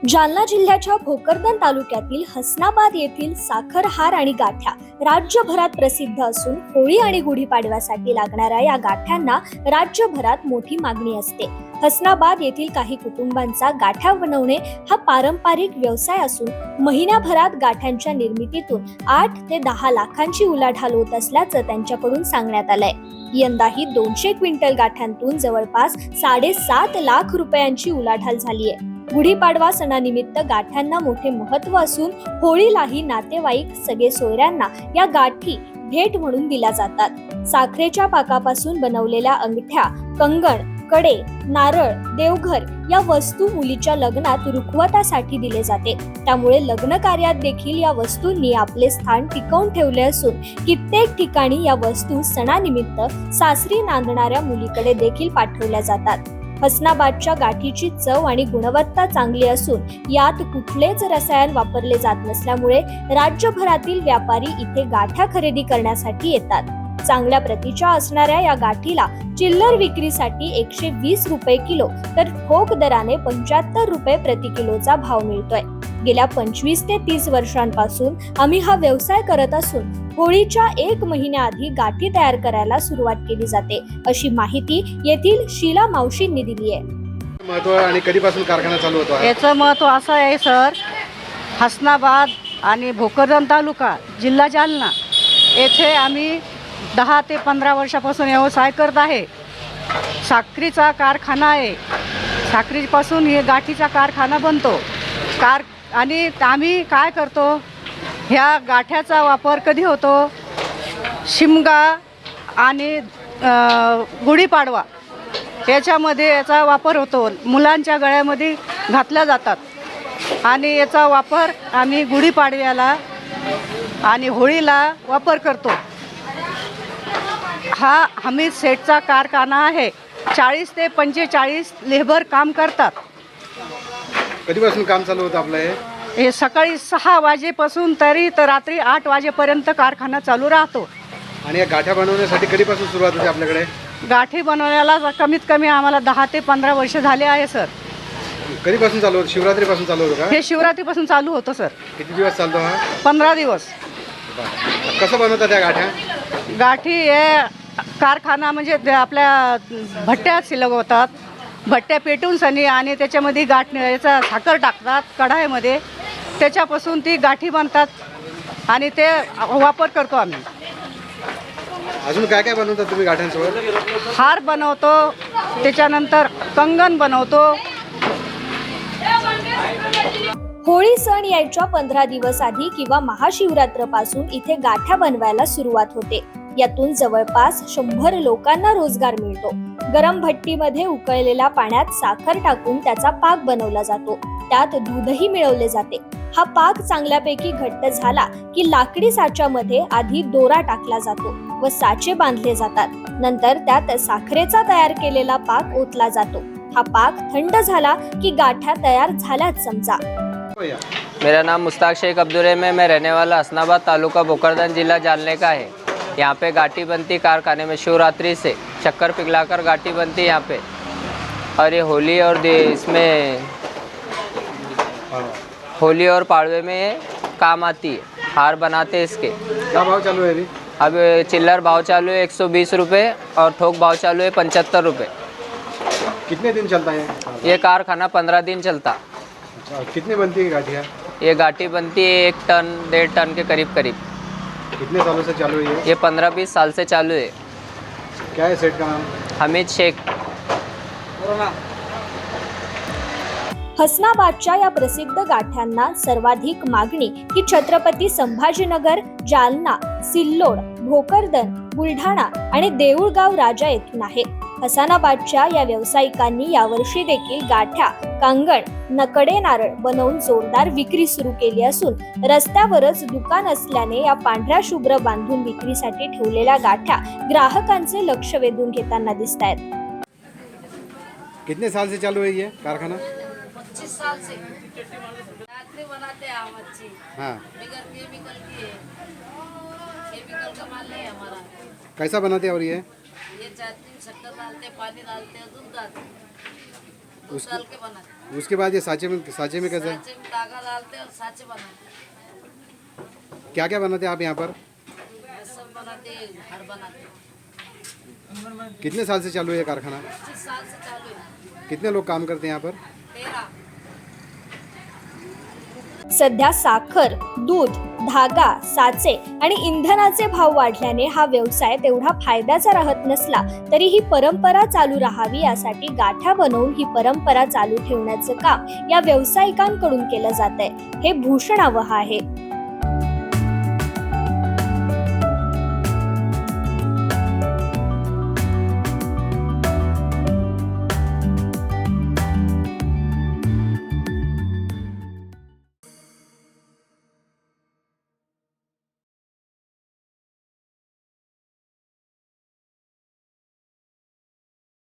जालना जिल्ह्याच्या भोकरदन तालुक्यातील हसनाबाद येथील साखर हार आणि गाठ्या राज्यभरात प्रसिद्ध असून होळी आणि गुढीपाडव्यासाठी लागणाऱ्या या गाठ्यांना राज्यभरात मोठी मागणी असते। हसनाबाद येथील काही कुटुंबांचा गाठ्या बनवणे हा पारंपरिक व्यवसाय असून महिन्याभरात गाठ्यांच्या निर्मितीतून 8 ते 10 लाखांची उलाढाल होत असल्याचं त्यांच्याकडून सांगण्यात आलंय। यंदाही 200 क्विंटल गाठ्यांतून जवळपास 7.5 लाख रुपयांची उलाढाल झाली आहे। गुढीपाडवा सणानिमित्त गाठ्यांना मोठे महत्त्व असून होळीलाही नातेवाईक सगळे सोयऱ्यांना या गाठी भेट म्हणून दिल्या जातात। साखरेच्या पाकापासून बनवलेल्या अंगठ्या, कंगण, कडे, नारळ, देवघर या वस्तू मुलीच्या लग्नात रुखवतासाठी दिले जाते। त्यामुळे लग्न कार्यात देखील या वस्तूंनी आपले स्थान टिकवून ठेवले असून कित्येक ठिकाणी या वस्तू सणानिमित्त सासरी नांदणाऱ्या मुलीकडे देखील पाठवल्या जातात। हसनाबादच्या गाठीची चव आणि गुणवत्ता चांगली असून यात कुठलेच रसायन वापरले जात नसल्यामुळे राज्यभरातील व्यापारी इथे गाठ्या खरेदी करण्यासाठी येतात। चांगल्या प्रतीच्या असणाऱ्या या गाठीला चिल्लर विक्रीसाठी 120 रुपये किलो तर ठोक दराने 75 रुपये प्रति किलोचा भाव मिळतोय। गेल्या 25 ते 30 वर्षांपासून आम्ही हा व्यवसाय करत असून होळीच्या 1 महिन्याआधी गाठी तयार करायला सुरुवात केली जाते, अशी माहिती येथील शीला मावशींनी दिली आहे। महत्त्व आणि कधीपासून कारखाना चालू होतो? याचं महत्त्व असं आहे सर, हसनाबाद आणि भोकरदन तालुका जिल्हा जालना येथे आम्ही 10 ते 15 वर्षापासून व्यवसाय करत आहे। साखरीचा कारखाना आहे, साखरीपासून हे गाठीचा कारखाना बनतो। आणि आम्ही काय करतो, ह्या गाठ्याचा वापर कधी होतो, शिमगा आणि गुढीपाडवा याच्यामध्ये याचा वापर होतो। मुलांच्या गळ्यामध्ये घातल्या जातात आणि याचा वापर आम्ही गुढीपाडव्याला आणि होळीला वापर करतो। हा हमीद सेटचा कारखाना आहे। 40 ते 45 लेबर काम करतात। कधीपासून काम चालू होतं आपलं? हे सकाळी 6 वाजेपासून तर रात्री 8 वाजेपर्यंत कारखाना चालू राहतो। आणि या गाठ्या बनवण्यासाठी कधीपासून सुरुवात होते आपल्याकडे? गाठी बनवण्याला कमीत कमी आम्हाला 10 ते 15 वर्ष झाले आहे सर। कधीपासून चालू होतं? शिवरात्रीपासून चालू होतं का? हे शिवरात्रीपासून चालू होतं सर। किती दिवस चालतो हा? 15 दिवस। कसं बनवतात त्या गाठ्या? गाठी हे कारखाना म्हणजे आपल्या भट्ट्या शिलवतात, भट्ट्या पेटून सनी आणि त्याच्यामध्ये याचा साखर टाकतात कढाईमध्ये, त्याच्यापासून ती गाठी बनतात आणि ते वापर करतो आम्ही। अजून काय काय बनवतात तुम्ही गाठ्यांसोबत? हार बनवतो, त्याच्यानंतर कंगन बनवतो। होळी सण यायच्या 15 दिवस आधी किंवा महाशिवरात्रपासून इथे गाठ्या बनवायला सुरुवात होते। यातून जवळपास 100 लोकांना रोजगार मिळतो। गरम भट्टीमध्ये उकळलेल्या पाण्यात साखर टाकून त्याचा पाक बनवला जातो। त्यात दूधही मिळवले जाते। हा पाक चांगल्यापैकी घट्ट झाला की लाकडी साच्यामध्ये आधी दोरा टाकला जातो व साचे बांधले जातात। नंतर त्यात साखरेचा तयार केलेला पाक ओतला जातो। हा पाक थंड झाला की गाठ्या तयार झाल्याच समजा। मेरा नाम मुश्ताक शेख अब्दुल है। मैं रहने वाला हसनाबाद तालुका भोकरदन जिला जालने का है। यहाँ पे गाठी बनती कारखाने में, शिवरात्रि से शक्कर पिघलाकर गाठी बनती यहाँ पे। और ये होली और इसमें होली और पाड़वे में काम आती है। हार बनाते हैं इसके। क्या भाव चालू है अभी? अब चिल्लर भाव चालू है 120 रुपये और थोक भाव चालू है 75 रुपये। कितने दिन चलता है ये कारखाना? 15 दिन चलता। अच्छा, कितनी बनती है गाठियाँ? ये गाठी बनती है 1 टन 1.5 टन के करीब करीब। कितने सालों से चालू है ये 15-20 साल से चालू है। क्या है सेट का नाम? हमीद शेख। हसनाबादच्या या प्रसिद्ध गाठ्यांना सर्वाधिक मागणी ही छत्रपती संभाजीनगर, जालना, सिल्लोड, भोकरदन, बुलढाणा आणि देऊळगाव राजा येथून आहे। हसनाबादच्या या व्यावसायिकांनी यावर्षी देखील गाठ्या, कांगण, नकडे, नारळ बनवून जोरदार विक्री सुरू केली असून रस्त्यावरच दुकान असल्याने या पांढऱ्या शुभ्र बांधून विक्रीसाठी ठेवलेल्या गाठ्या ग्राहकांचे लक्ष वेधून घेताना दिसतायत। कितने साल से चालू है ये कारखाना? 25 साल से गाठी बनाते हैं हम अच्छी। हाँ। बगैर केमिकल की है, केमिकल का माल नहीं है हमारा। कैसा बनाते हैं और ये? ये चाटनी शक्कर डालते, पानी डालते, दूध डालते। डाल के बनाते उसके बाद ये साँचे में कैसे साँचे में धागा डालते और साँचे बनाते क्या क्या बनाते हैं आप यहाँ पर? सब बनाते घर बनाते कितने साल से चालू है ये कारखाना? 25 साल से चालू है कितने लोग काम करते हैं यहाँ पर? 13 सध्या साखर, दूध, धागा, साचे आणि इंधनाचे भाव वाढल्याने हा व्यवसाय तेवढा फायद्याचा राहत नसला तरी ही परंपरा चालू राहावी यासाठी गाठ्या बनवून ही परंपरा चालू ठेवण्याचं काम या व्यावसायिकांकडून केलं जात आहे. हे भूषणावह आहे.